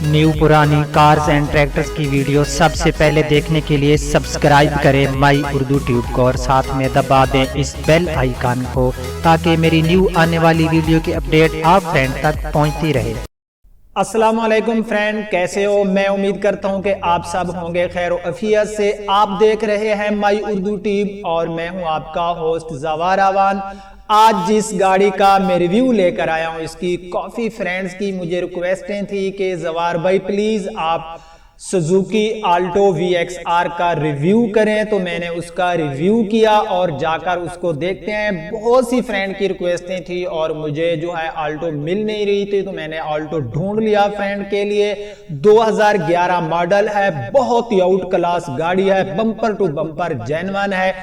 New पुरानी cars and tractors की video सबसे पहले देखने के लिए सब्सक्राइब करें माई उर्दू ट्यूब को और साथ में दबा दें इस बेल आइकन को ताकि मेरी न्यू आने वाली वीडियो की अपडेट आप फ्रेंड तक पहुंचती रहे। अस्सलाम वालेकुम फ्रेंड, कैसे हो? मैं उम्मीद करता हूं कि आप सब होंगे खैर अफियत से। आप देख रहे हैं माई उर्दू ट्यूब और मैं हूं आपका होस्ट जवार आवान। आज जिस गाड़ी का मैं रिव्यू लेकर आया हूं, इसकी काफ़ी फ्रेंड्स की मुझे रिक्वेस्टें थी कि जवार भाई प्लीज़ आप सुजुकी आल्टो VXR का रिव्यू करें, तो मैंने उसका रिव्यू किया और जाकर उसको देखते हैं। बहुत सी फ्रेंड की रिक्वेस्टें थी और मुझे जो है आल्टो मिल नहीं रही थी, तो मैंने आल्टो ढूंढ लिया फ्रेंड के लिए। 2011 मॉडल है, बहुत ही आउट क्लास गाड़ी है, बम्पर टू बम्पर जेन्युइन है।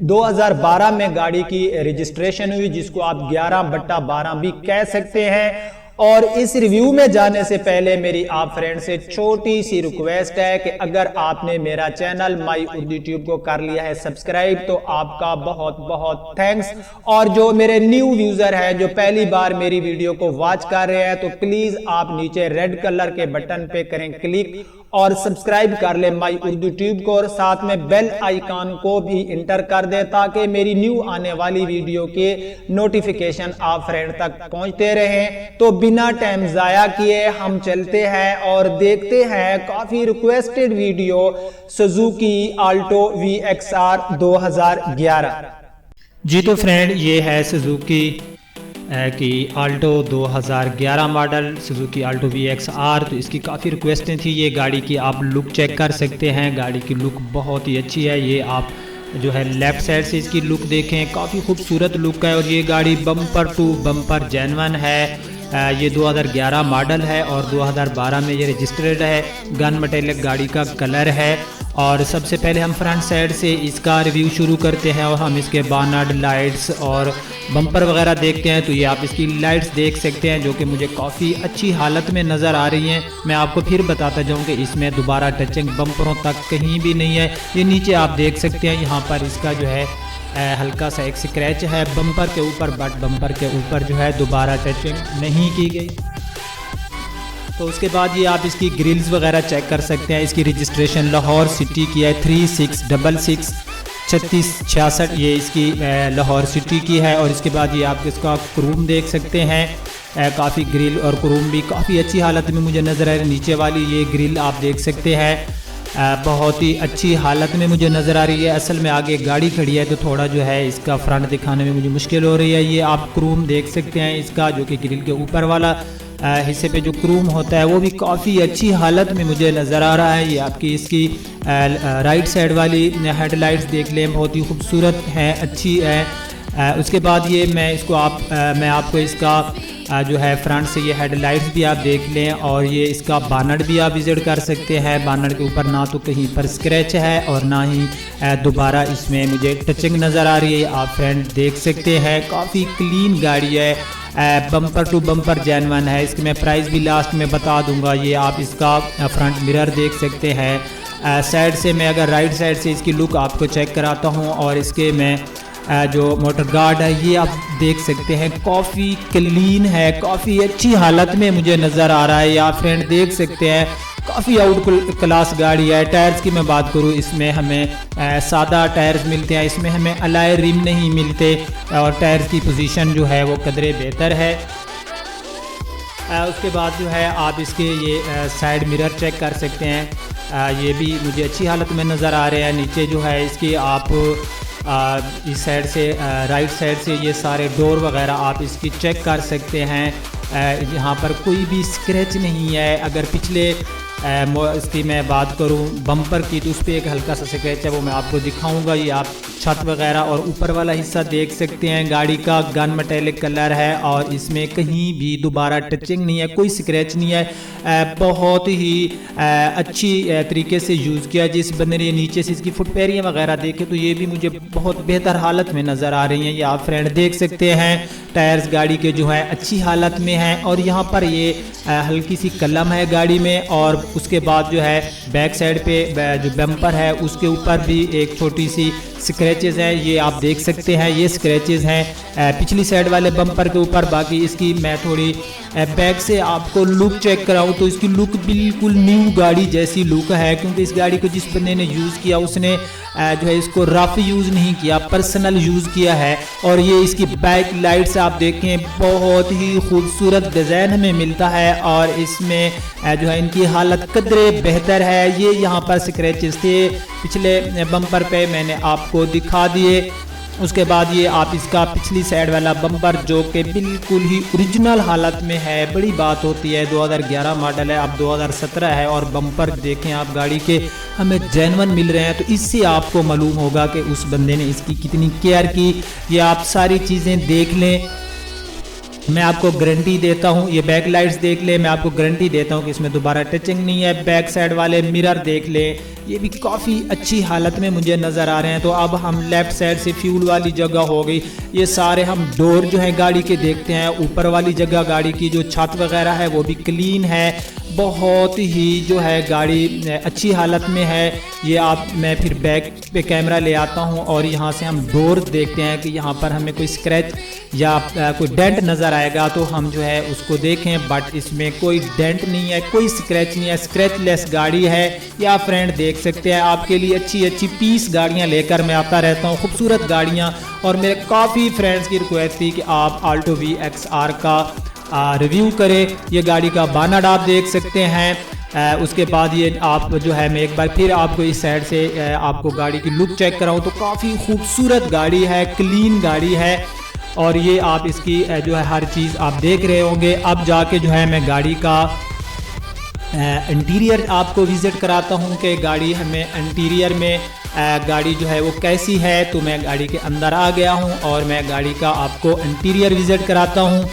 2012 में गाड़ी की रजिस्ट्रेशन हुई, जिसको आप 11/12 भी कह सकते हैं। और इस रिव्यू में जाने से पहले मेरी आप फ्रेंड से छोटी सी रिक्वेस्ट है कि अगर आपने मेरा चैनल माई उर्दू ट्यूब को कर लिया है सब्सक्राइब, तो आपका बहुत बहुत थैंक्स। और जो मेरे न्यू यूजर है जो पहली बार मेरी वीडियो को वॉच कर रहे हैं, तो प्लीज आप नीचे रेड कलर के बटन पे करें क्लिक और सब्सक्राइब कर ले माई उर्दू ट्यूब को और साथ में बेल आइकन को भी इंटर कर दे ताकि मेरी न्यू आने वाली वीडियो के नोटिफिकेशन आप फ्रेंड तक पहुंचते रहें। तो बिना टाइम जाया किए हम चलते हैं और देखते हैं काफी requested video Suzuki Alto VXR 2011। जी तो फ्रेंड, ये है सुजुकी कि Alto 2011 model Suzuki Alto VXR। तो इसकी काफ़ी रिक्वेस्टें थी। ये गाड़ी की आप लुक चेक कर सकते हैं, गाड़ी की लुक बहुत ही अच्छी है। ये आप जो है लेफ़्ट साइड से इसकी लुक देखें, काफ़ी खूबसूरत लुक है और ये गाड़ी बम्पर टू बम्पर जेन्युइन है। ये 2011 मॉडल है और 2012 में ये रजिस्टर्ड है। गन मेटेलिक गाड़ी का कलर है। और सबसे पहले हम फ्रंट साइड से इसका रिव्यू शुरू करते हैं और हम इसके बानट, लाइट्स और बम्पर वगैरह देखते हैं। तो ये आप इसकी लाइट्स देख सकते हैं जो कि मुझे काफ़ी अच्छी हालत में नज़र आ रही हैं। मैं आपको फिर बताता जाऊँ कि इसमें दोबारा टचिंग बम्परों तक कहीं भी नहीं है। ये नीचे आप देख सकते हैं, यहाँ पर इसका जो है हल्का सा एक स्क्रैच है बम्पर के ऊपर, बट बम्पर के ऊपर जो है दोबारा टचिंग नहीं की गई। तो उसके बाद ये आप इसकी ग्रिल्स वगैरह चेक कर सकते हैं। इसकी रजिस्ट्रेशन लाहौर सिटी की है, 3666 3666 ये इसकी लाहौर सिटी की है। और इसके बाद ये आप इसका क्रूम देख सकते हैं, काफ़ी ग्रिल और क्रूम भी काफ़ी अच्छी हालत में मुझे नज़र आ रही है। नीचे वाली ये ग्रिल आप देख सकते हैं, बहुत ही अच्छी हालत में मुझे नज़र आ रही है। असल में आगे गाड़ी खड़ी है तो थोड़ा जो है इसका फ्रंट दिखाने में मुझे मुश्किल हो रही है। ये आप क्रूम देख सकते हैं इसका, जो कि ग्रिल के ऊपर वाला हिस्से पे जो क्रूम होता है वो भी काफ़ी अच्छी हालत में मुझे नज़र आ रहा है। ये आपकी इसकी राइट साइड वाली हेडलाइट्स देख लें, बहुत ही खूबसूरत है, अच्छी है। उसके बाद ये मैं आपको इसका जो है फ्रंट से ये हेडलाइट्स भी आप देख लें और ये इसका बानट भी आप विजिट कर सकते हैं। बानट के ऊपर ना तो कहीं पर स्क्रैच है और ना ही दोबारा इसमें मुझे टचिंग नज़र आ रही है। आप फ्रेंड देख सकते हैं, काफ़ी क्लीन गाड़ी है, बम्पर टू बम्पर जेन्युइन है। इसकी मैं प्राइस भी लास्ट में बता दूंगा। ये आप इसका फ्रंट मिरर देख सकते हैं। साइड से मैं अगर राइट साइड से इसकी लुक आपको चेक कराता हूँ और इसके मैं जो मोटर गार्ड है ये आप देख सकते हैं, काफ़ी क्लीन है, काफ़ी अच्छी हालत में मुझे नज़र आ रहा है। आप फ्रेंड देख सकते हैं, काफ़ी आउट क्लास गाड़ी है। टायर्स की मैं बात करूँ, इसमें हमें सादा टायर्स मिलते हैं, इसमें हमें अलाय रिम नहीं मिलते और टायर्स की पोजीशन जो है वो कदरे बेहतर है। उसके बाद जो है आप इसके ये साइड मिरर चेक कर सकते हैं, ये भी मुझे अच्छी हालत में नज़र आ रहे हैं। नीचे जो है इसकी आप इस साइड से राइट साइड से ये सारे डोर वगैरह आप इसकी चेक कर सकते हैं। यहाँ पर कोई भी स्क्रैच नहीं है। अगर पिछले इसकी मैं बात करूँ बम्पर की, तो उस पर एक हल्का सा स्क्रैच है, वो मैं आपको दिखाऊंगा। ये आप छत वगैरह और ऊपर वाला हिस्सा देख सकते हैं। गाड़ी का गन मेटेलिक कलर है और इसमें कहीं भी दोबारा टचिंग नहीं है, कोई स्क्रैच नहीं है। बहुत ही अच्छी तरीके से यूज़ किया। जिस बंदे ने नीचे से इसकी फुटपैरियाँ वगैरह देखे तो ये भी मुझे बहुत बेहतर हालत में नज़र आ रही हैं। ये आप फ्रेंड देख सकते हैं, टायर्स गाड़ी के जो है अच्छी हालत में हैं और यहाँ पर ये हल्की सी कलम है गाड़ी में। और उसके बाद जो है बैक साइड पे जो बम्पर है उसके ऊपर भी एक छोटी सी स्क्रैचेस हैं ये आप देख सकते हैं। ये स्क्रैचेस हैं पिछली साइड वाले बम्पर के ऊपर। बाकी इसकी मैं थोड़ी बैक से आपको लुक चेक कराऊं तो इसकी लुक बिल्कुल न्यू गाड़ी जैसी लुक है, क्योंकि इस गाड़ी को जिस बंदे ने यूज़ किया उसने जो है इसको रफ यूज़ नहीं किया, पर्सनल यूज़ किया है। और ये इसकी बैक लाइट्स आप देखें बहुत ही खूबसूरत डिज़ाइन हमें मिलता है और इसमें जो है इनकी हालत कदरे बेहतर है। ये यहाँ पर स्क्रैचेस थे पिछले बम्पर पे मैंने आपको दिखा दिए। उसके बाद ये आप इसका पिछली साइड वाला बम्पर जो कि बिल्कुल ही ओरिजिनल हालत में है। बड़ी बात होती है 2011 मॉडल है, अब 2017 है और बम्पर देखें आप गाड़ी के हमें जेन्युइन मिल रहे हैं, तो इससे आपको मालूम होगा कि उस बंदे ने इसकी कितनी केयर की। ये आप सारी चीज़ें देख लें, मैं आपको गारंटी देता हूँ। ये बैक लाइट्स देख ले, मैं आपको गारंटी देता हूँ कि इसमें दोबारा टचिंग नहीं है। बैक साइड वाले मिरर देख ले, ये भी काफ़ी अच्छी हालत में मुझे नज़र आ रहे हैं। तो अब हम लेफ़्ट साइड से फ्यूल वाली जगह हो गई, ये सारे हम डोर जो है गाड़ी के देखते हैं। ऊपर वाली जगह गाड़ी की जो छत वगैरह है वो भी क्लीन है, बहुत ही जो है गाड़ी अच्छी हालत में है। ये आप मैं फिर बैक पे कैमरा ले आता हूँ और यहाँ से हम डोर देखते हैं कि यहाँ पर हमें कोई स्क्रैच या कोई डेंट नज़र आएगा तो हम जो है उसको देखें, बट इसमें कोई डेंट नहीं है, कोई स्क्रैच नहीं है, स्क्रैचलेस गाड़ी है। या फ्रेंड देख सकते हैं, आपके लिए अच्छी अच्छी पीस गाड़ियाँ लेकर मैं आता रहता हूँ, खूबसूरत गाड़ियाँ। और मेरे काफ़ी फ्रेंड्स की रिक्वेस्ट थी कि आप आल्टो VXR का रिव्यू करें। ये गाड़ी का बानट आप देख सकते हैं। उसके बाद ये आप जो है मैं एक बार फिर आपको इस साइड से आपको गाड़ी की लुक चेक कराऊं तो काफ़ी खूबसूरत गाड़ी है, क्लीन गाड़ी है। और ये आप इसकी जो है हर चीज़ आप देख रहे होंगे। अब जाके जो है मैं गाड़ी का इंटीरियर आपको विज़िट कराता हूँ कि गाड़ी हमें इंटीरियर में गाड़ी जो है वो कैसी है। तो मैं गाड़ी के अंदर आ गया हूँ और मैं गाड़ी का आपको इंटीरियर विज़िट कराता हूँ।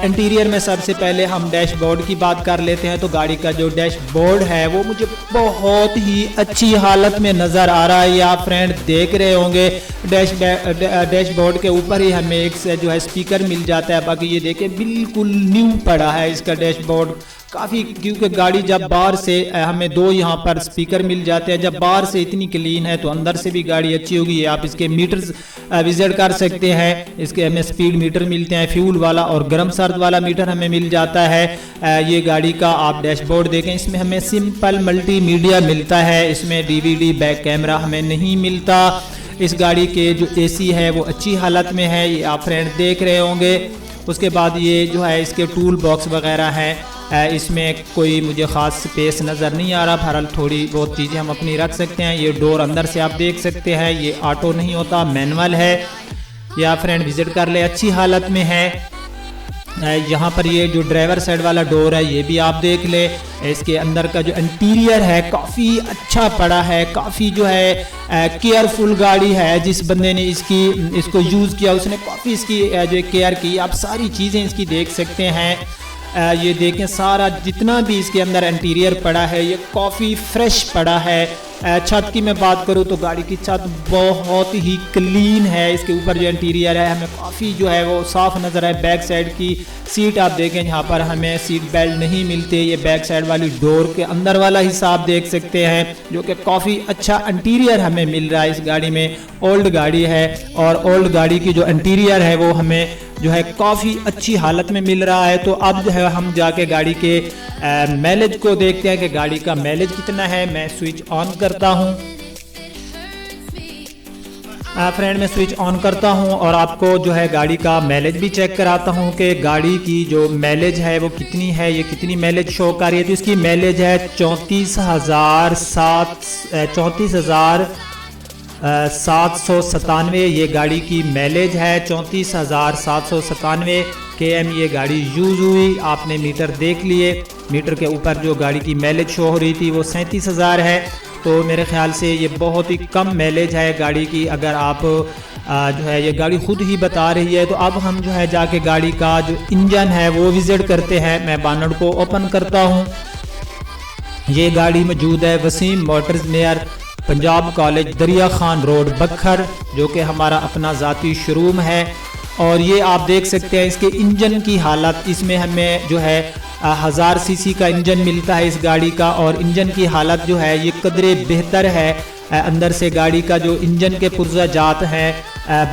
इंटीरियर में सबसे पहले हम डैशबोर्ड की बात कर लेते हैं। तो गाड़ी का जो डैशबोर्ड है वो मुझे बहुत ही अच्छी हालत में नज़र आ रहा है। ये आप फ्रेंड देख रहे होंगे, डैशबोर्ड के ऊपर ही हमें एक जो है स्पीकर मिल जाता है। बाकी ये देखें बिल्कुल न्यू पड़ा है इसका डैशबोर्ड काफ़ी, क्योंकि गाड़ी जब बाहर से हमें दो यहाँ पर स्पीकर मिल जाते हैं। जब बाहर से इतनी क्लीन है तो अंदर से भी गाड़ी अच्छी होगी। ये आप इसके मीटर्स विजिट कर सकते हैं। इसके हमें स्पीड मीटर मिलते हैं, फ्यूल वाला और गर्म सर्द वाला मीटर हमें मिल जाता है। ये गाड़ी का आप डैशबोर्ड देखें, इसमें हमें सिंपल मल्टीमीडिया मिलता है, इसमें DVD बैक कैमरा हमें नहीं मिलता। इस गाड़ी के जो AC है वो अच्छी हालत में है, ये आप फ्रेंड देख रहे होंगे। उसके बाद ये जो है इसके टूल बॉक्स वगैरह हैं, इसमें कोई मुझे ख़ास स्पेस नज़र नहीं आ रहा। बहरहाल थोड़ी बहुत चीज़ें हम अपनी रख सकते हैं। ये डोर अंदर से आप देख सकते हैं, ये ऑटो नहीं होता, मैनुअल है। या फ्रेंड विज़िट कर ले, अच्छी हालत में है। यहाँ पर ये जो ड्राइवर साइड वाला डोर है ये भी आप देख ले। इसके अंदर का जो इंटीरियर है काफ़ी अच्छा पड़ा है, काफ़ी जो है केयरफुल गाड़ी है। जिस बंदे ने इसको यूज़ किया उसने काफ़ी इसकी जो केयर की। आप सारी चीज़ें इसकी देख सकते हैं। ये देखें सारा जितना भी इसके अंदर इंटीरियर पड़ा है ये काफ़ी फ्रेश पड़ा है। छत की मैं बात करूँ तो गाड़ी की छत बहुत ही क्लीन है। इसके ऊपर जो इंटीरियर है हमें काफ़ी जो है वो साफ़ नज़र है। बैक साइड की सीट आप देखें, यहाँ पर हमें सीट बेल्ट नहीं मिलते। ये बैक साइड वाली डोर के अंदर वाला हिस्सा आप देख सकते हैं, जो कि काफ़ी अच्छा इंटीरियर हमें मिल रहा है इस गाड़ी में। ओल्ड गाड़ी है और ओल्ड गाड़ी की जो इंटीरियर है वो हमें जो है काफ़ी अच्छी हालत में मिल रहा है। तो अब जो है हम जाके गाड़ी के माइलेज को देखते हैं कि गाड़ी का माइलेज कितना है। मैं स्विच ऑन करता हूं। फ्रेंड मैं स्विच ऑन करता हूं और आपको जो है गाड़ी का माइलेज भी चेक कराता हूं कि गाड़ी की जो माइलेज है वो कितनी है, ये कितनी माइलेज शो कर रही है। तो इसकी माइलेज है 34,797। ये गाड़ी की माइलेज है 34,797 km ये गाड़ी यूज़ हुई। आपने मीटर देख लिए, मीटर के ऊपर जो गाड़ी की माइलेज शो हो रही थी वो 37,000 है। तो मेरे ख्याल से ये बहुत ही कम माइलेज है गाड़ी की। अगर आप जो है ये गाड़ी खुद ही बता रही है। तो अब हम जो है जाके गाड़ी का जो इंजन है वो विज़िट करते हैं। मैं बानट को ओपन करता हूँ। ये गाड़ी मौजूद है Waseem Motors near Punjab college, Dariya Khan road, बखर, जो कि हमारा अपना ज़ाती शोरूम है। और ये आप देख सकते हैं इसके इंजन की हालत। इसमें हमें जो है 1000 सीसी का इंजन मिलता है इस गाड़ी का और इंजन की हालत जो है ये कदरे बेहतर है। अंदर से गाड़ी का जो इंजन के पुर्जा जात हैं,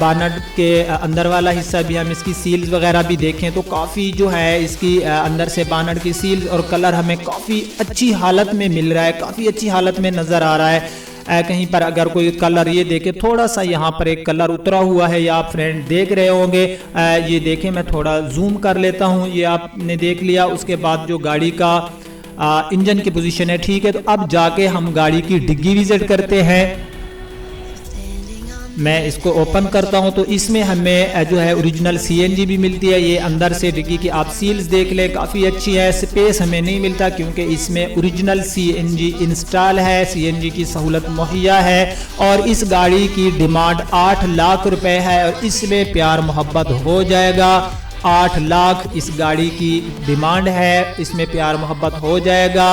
बानट के अंदर वाला हिस्सा भी, हम इसकी सील्स वगैरह भी देखें तो काफ़ी जो है इसकी अंदर से बानट की सील्स और कलर हमें काफ़ी अच्छी हालत में मिल रहा है, काफ़ी अच्छी हालत में नज़र आ रहा है। कहीं पर अगर कोई कलर ये देखे, थोड़ा सा यहाँ पर एक कलर उतरा हुआ है, ये आप फ्रेंड देख रहे होंगे। ये देखें, मैं थोड़ा जूम कर लेता हूँ, ये आपने देख लिया। उसके बाद जो गाड़ी का इंजन की पोजीशन है, ठीक है। तो अब जाके हम गाड़ी की डिग्गी विजिट करते हैं। मैं इसको ओपन करता हूं तो इसमें हमें जो है ओरिजिनल सीएनजी भी मिलती है। ये अंदर से डिग्गी की आप सील्स देख लें, काफ़ी अच्छी है। स्पेस हमें नहीं मिलता क्योंकि इसमें ओरिजिनल सीएनजी इंस्टॉल है, सीएनजी की सहूलत मुहैया है। और इस गाड़ी की डिमांड 8 लाख रुपए है और इसमें प्यार मोहब्बत हो जाएगा। 8 लाख इस गाड़ी की डिमांड है, इसमें प्यार मोहब्बत हो जाएगा।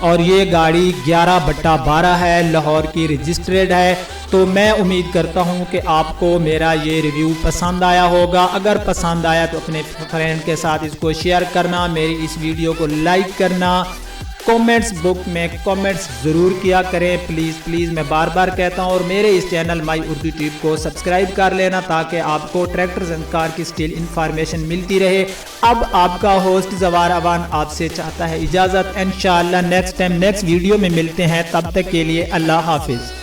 और ये गाड़ी 11/12 है, लाहौर की रजिस्ट्रेड है। तो मैं उम्मीद करता हूँ कि आपको मेरा ये रिव्यू पसंद आया होगा। अगर पसंद आया तो अपने फ्रेंड के साथ इसको शेयर करना, मेरी इस वीडियो को लाइक करना, कमेंट्स बुक में कमेंट्स ज़रूर किया करें प्लीज़ प्लीज़, मैं बार बार कहता हूँ। और मेरे इस चैनल माई उर्दू ट्यूब को सब्सक्राइब कर लेना ताकि आपको ट्रैक्टर्स एंड कार की स्टील इंफॉर्मेशन मिलती रहे। अब आपका होस्ट ज़वार अवान आपसे चाहता है इजाज़त। इंशाअल्लाह नेक्स्ट टाइम नेक्स्ट वीडियो में मिलते हैं, तब तक के लिए अल्लाह हाफिज़।